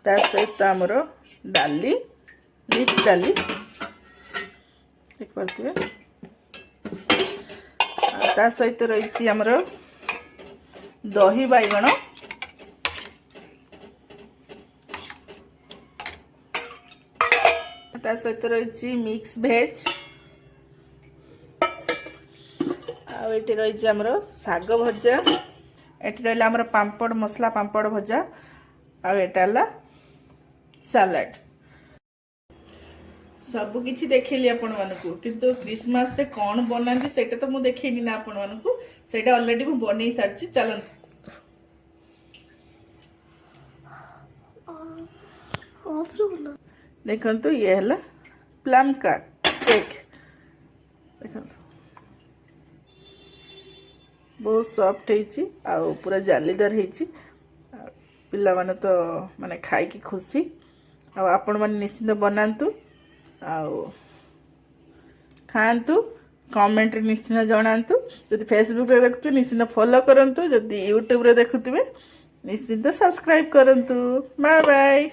ता सहित आमर डाली मिक्स डाली देख पारे ता सहित रही आमर दही बैगण ता सहित रही मिक्स भेज आठी रही आमर साग भजा एटी रहा आमर पापड़ मसला पापड़ भजा आटा सालाड सब किछि देखैली आपण मानकु किंतु क्रिसमस रे कोन बनांती सेटा तो मु देखैनी ना आपण मानकु सेटा ऑलरेडी मु बनै सारछि चलंत देखंतु ये हला प्लम केक देखंतु बहुत सॉफ्ट है आ पूरा जालीदार है पिला माने तो माने खाई की खुशी आपण माने निश्चित बनातु खातु कमेंट निश्चित जनातु जदि फेसबुक रे देखु निश्चित फॉलो करंतु जदि यूट्यूब रे देखुथिबे निश्चित सब्सक्राइब करंतु बाय बाय।